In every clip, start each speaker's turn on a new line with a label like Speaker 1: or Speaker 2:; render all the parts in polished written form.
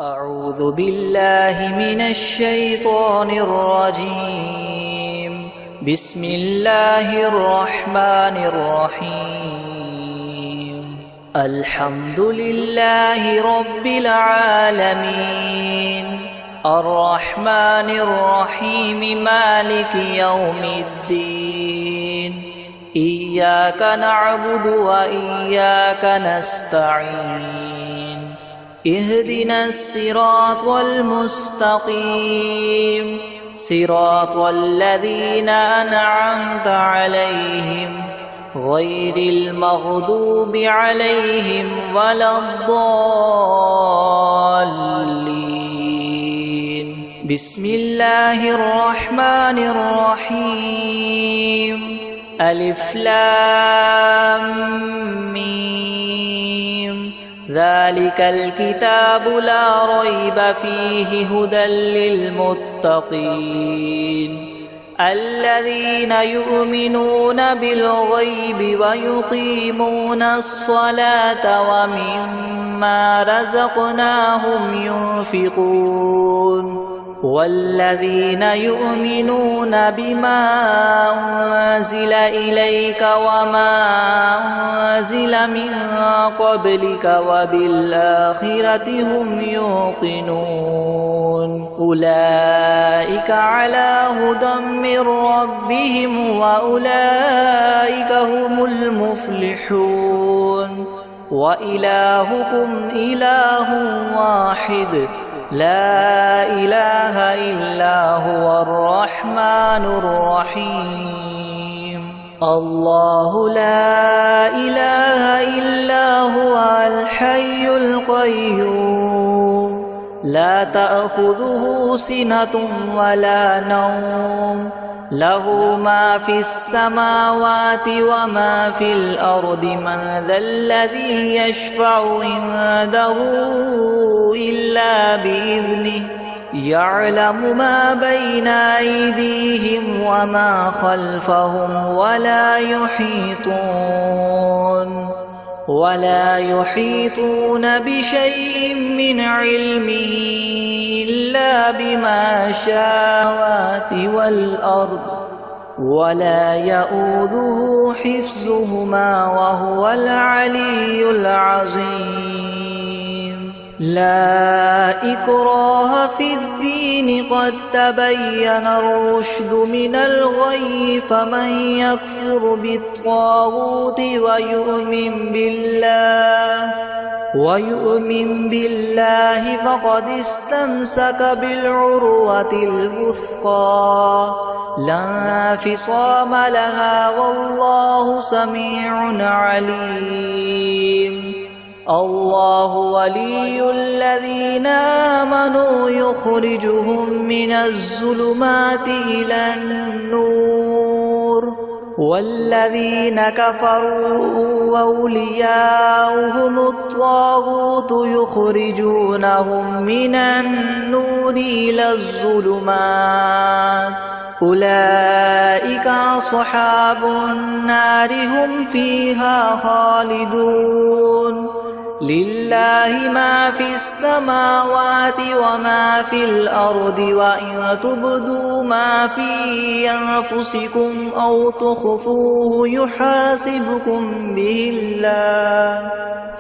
Speaker 1: أعوذ بالله من الشيطان الرجيم. بسم الله الرحمن الرحيم. الحمد لله رب العالمين، الرحمن الرحيم، مالك يوم الدين. إياك نعبد وإياك نستعين. اهدنا الصراط المستقيم، صراط الذين أنعمت عليهم غير المغضوب عليهم ولا الضالين. بسم الله الرحمن الرحيم. ألف لام ميم. ذلك الكتاب لا ريب فيه هدى للمتقين الذين يؤمنون بالغيب ويقيمون الصلاة ومما رزقناهم ينفقون والذين يؤمنون بما أنزل إليك وما أنزل من قبلك وبالآخرة هم يوقنون أولئك على هدى من ربهم وأولئك هم المفلحون. وإلهكم إله واحد لا إله إلا هو الرحمن الرحيم. الله لا إله إلا هو الحي القيوم لا تأخذه سنة ولا نوم له ما في السماوات وما في الأرض من ذا الذي يشفع عنده إلا بإذنه يعلم ما بين أيديهم وما خلفهم ولا يحيطون بشيء من علمه إلا بما شاء والأرض ولا يؤوده حفظهما وهو العلي العظيم. لا إكراه في الدين قد تبين الرشد من الغي فمن يكفر بالطاغوت ويؤمن بالله فقد استمسك بالعروة الوثقى لا انفصام لها والله سميع عليم. الله ولي الذين آمنوا يخرجهم من الظلمات إلى النور والذين كفروا أولياؤهم الطاغوت يخرجونهم من النور إلى الظلمات أولئك أصحاب النار هم فيها خالدون. لله ما في السماوات وما في الأرض وإن تبدوا ما في أنفسكم أو تخفوه يحاسبكم به الله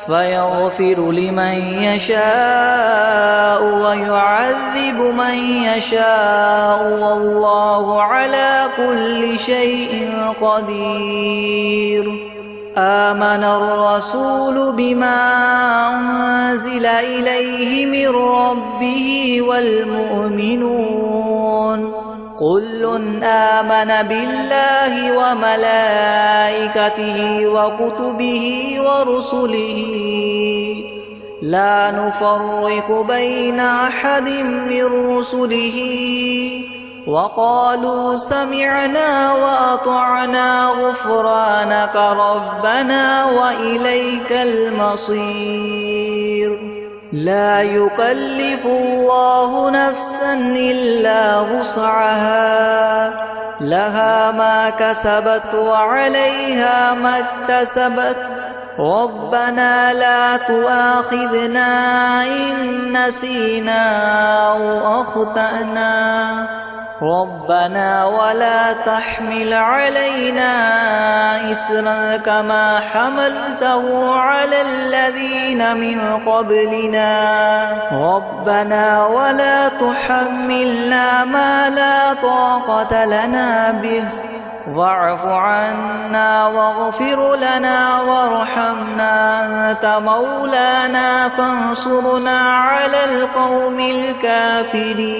Speaker 1: فيغفر لمن يشاء ويعذب من يشاء والله على كل شيء قدير. آمن الرسول بما أنزل إليه من ربه والمؤمنون كل آمن بالله وملائكته وكتبه ورسله لا نفرق بين أحد من رسله وقالوا سمعنا وأطعنا غفرانك ربنا وإليك المصير. لا يكلف الله نفسا إلا وسعها لها ما كسبت وعليها ما اكتسبت ربنا لا تؤاخذنا إن نسينا أو أخطأنا ربنا ولا تحمل علينا إصرا كما حملته على الذين من قبلنا ربنا ولا تحملنا ما لا طاقة لنا به واعف عنا واغفر لنا وارحمنا أنت مولانا فانصرنا على القوم الكافرين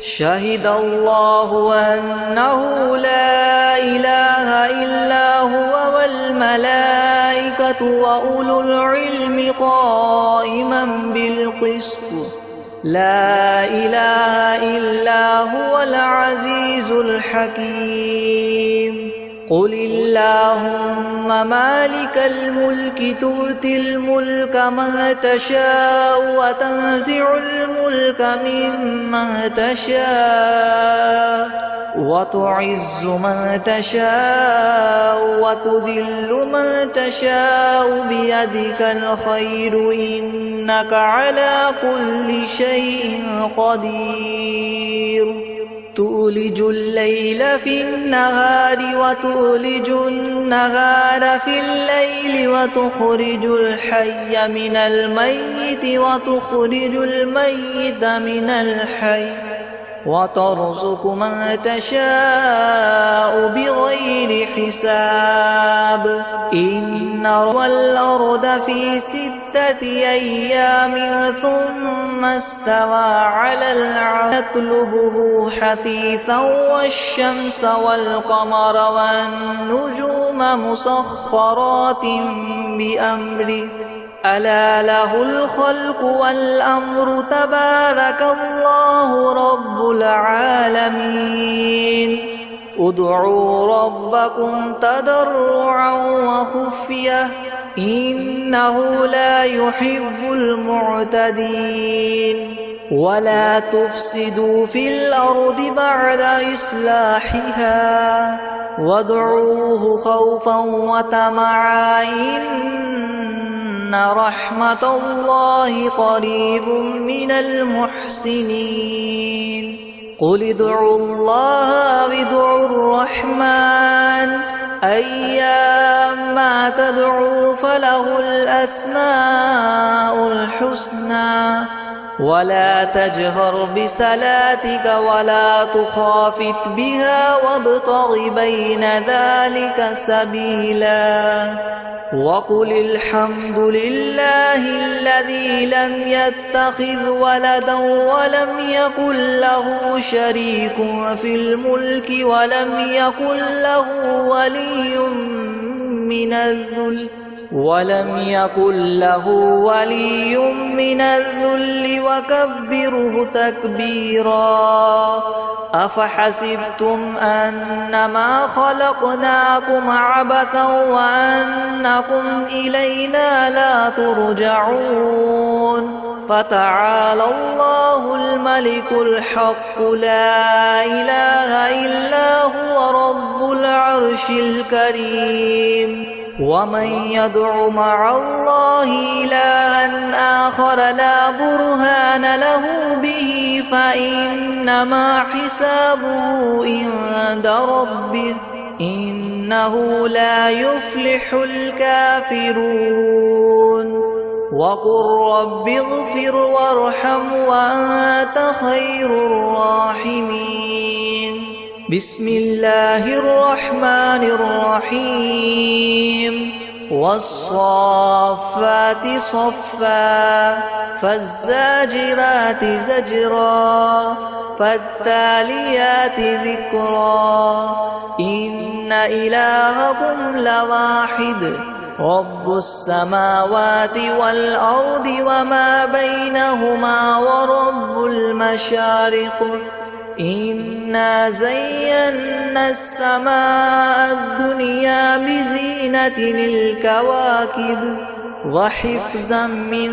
Speaker 1: شهد الله أنه لا إله إلا هو والملائكة وأولو العلم قائما بالقسط لا إله إلا هو العزيز الحكيم قل اللهم مالك الملك تؤتي الملك من تشاء وتنزع الملك ممن تشاء وتعز من تشاء وتذل من تشاء بيدك الخير إنك على كل شيء قدير تولج الليل في النهار وتولج النهار في الليل وتخرج الحي من الميت وتخرج الميت من الحي وترزق من تشاء بغير حساب إن والأرض في 6 أيام ثم استوى على العرش يطلبه حثيثا والشمس والقمر والنجوم مسخرات بأمره ألا له الخلق والأمر تبارك الله رب العالمين ادعوا ربكم تضرعا وخفية إنه لا يحب المعتدين ولا تفسدوا في الأرض بعد إصلاحها وادعوه خوفا وطمعا إن رحمة الله قريب من المحسنين قل ادعوا الله أو ادعوا الرحمن أيما تدعوا فله الأسماء الحسنى ولا تجهر بصلاتك ولا تخافت بها وابتغ بين ذلك سبيلا وقل الحمد لله الذي لم يتخذ ولدا ولم يكن له شريك في الملك ولم يكن له ولي من الذل وكبره تكبيرا أفحسبتم أنما خلقناكم عبثا وأنكم إلينا لا ترجعون فتعالى الله الملك الحق لا إله إلا هو رب العرش الكريم ومن يدع مع الله إلها آخر لا برهان له به فإنما حسابه عند ربه إنه لا يفلح الكافرون وقل رب اغفر وارحم وأنت خير الراحمين بسم الله الرحمن الرحيم والصافات صفا فالزاجرات زجرا فالتاليات ذكرا إن إلهكم لواحد رب السماوات والأرض وما بينهما ورب المشارق إنا زينا السماء الدنيا بزينة الكواكب وحفظا من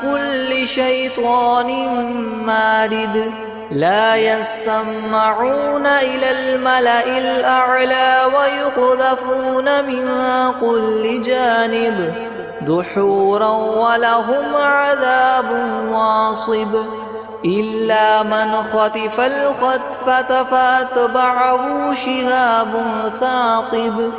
Speaker 1: كل شيطان مارد لا يسمعون إلى الملأ الأعلى ويقذفون من كل جانب دحورا ولهم عذاب واصب إلا من خطف الخطفة فأتبعه شهاب ثاقب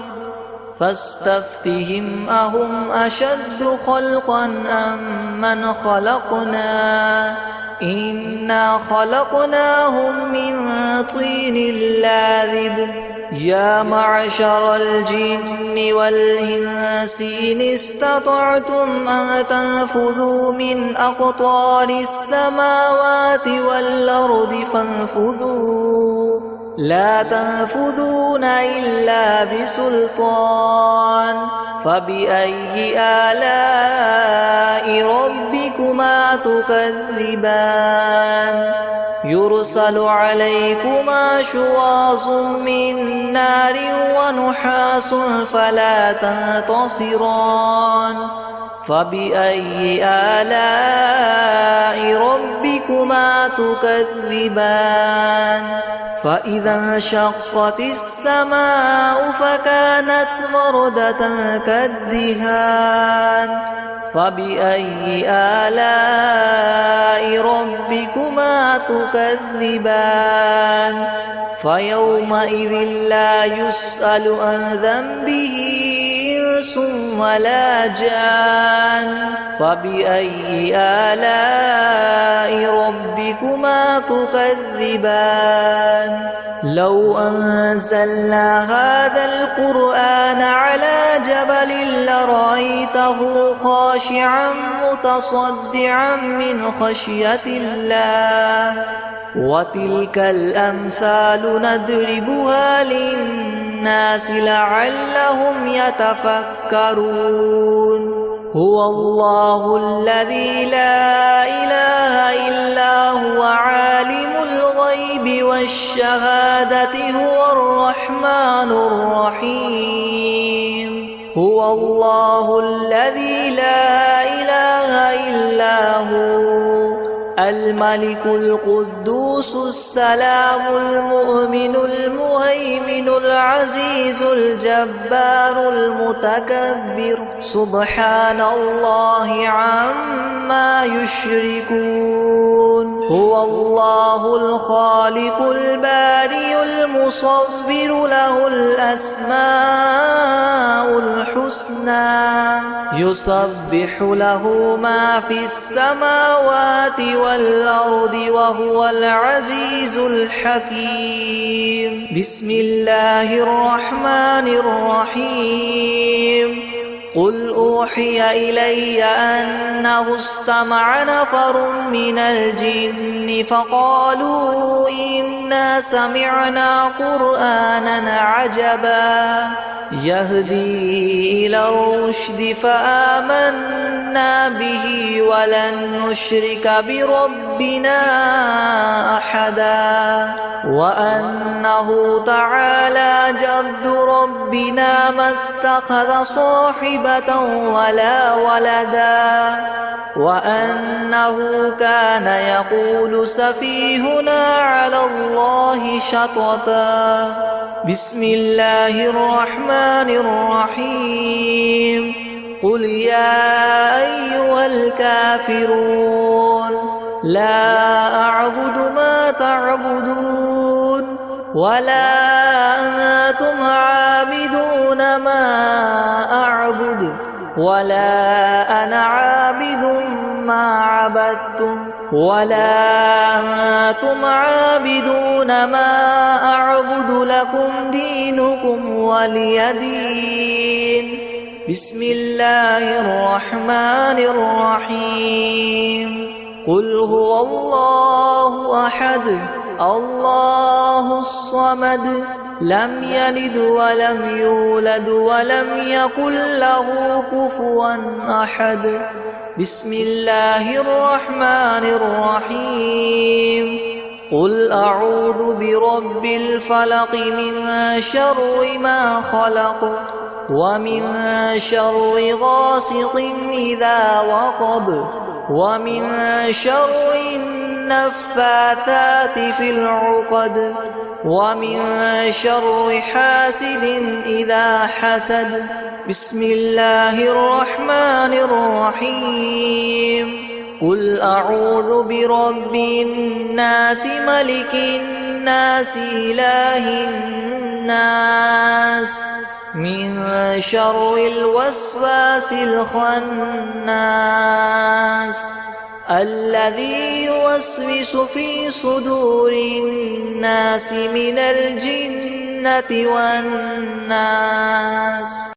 Speaker 1: فاستفتهم أهم أشد خلقا أم من خلقنا إنا خلقناهم من طين لاذب يا معشر الجن والإنس إن استطعتم أن تنفذوا من أقطار السماوات والأرض فانفذوا لا تنفذون إلا بسلطان فبأي آلاء ربكما تكذبان يرسل عليكما شواظ من نار ونحاس فلا تنتصران فبأي آلاء ربكما تكذبان فإذا انشقت السماء فكانت وردة كالدهان فبأي آلاء ربكما تكذبان فيومئذ لا يسأل عن ذنبه إنس ولا جان فبأي آلاء ربكما تكذبان لو أنزلنا هذا القرآن على جبل لرأيته خاشعا متصدعا من خشية الله وتلك الأمثال نضربها للناس لعلهم يتفكرون هو الله الذي لا إله إلا هو عالم الغيب والشهادة هو الرحمن الرحيم هو الله الذي لا إله إلا هو الملك القدوس السلام المؤمن المهيمن العزيز الجبار المتكبر سبحان الله عما يشركون هو الله الخالق البارئ المصور له الأسماء الحسنى يسبح له ما في السماوات والأرض وهو العزيز الحكيم بسم الله الرحمن الرحيم قل أوحي إلي أنه استمع نفر من الجن فقالوا إنا سمعنا قرآنا عجبا يهدي إلى الرشد فآمنا به ولن نشرك بربنا أحدا وأنه تعالى جد ربنا ما اتخذ صاحبة ولا ولدا وأنه كان يقول سفيهنا على الله شططا بسم الله الرحمن الرحيم قل يا أيها الكافرون لا أعبد ما تعبدون ولا أنتم عابدون ما أعبد ولا أنا عابد ما عبدتم ولا أنتم عابدون ما أعبد لكم دينكم ولي دين بسم الله الرحمن الرحيم قل هو الله أحد الله الصمد لم يلد ولم يولد ولم يكن له كفوا أحد بسم الله الرحمن الرحيم قل أعوذ برب الفلق من شر ما خلق ومن شر غاسق إذا وقب ومن شر النفاثات في العقد ومن شر حاسد إذا حسد بسم الله الرحمن الرحيم قل أعوذ برب الناس ملك الناس إله الناس من شر الوسواس الخناس الذي يوسوس في صدور الناس من الجنة والناس.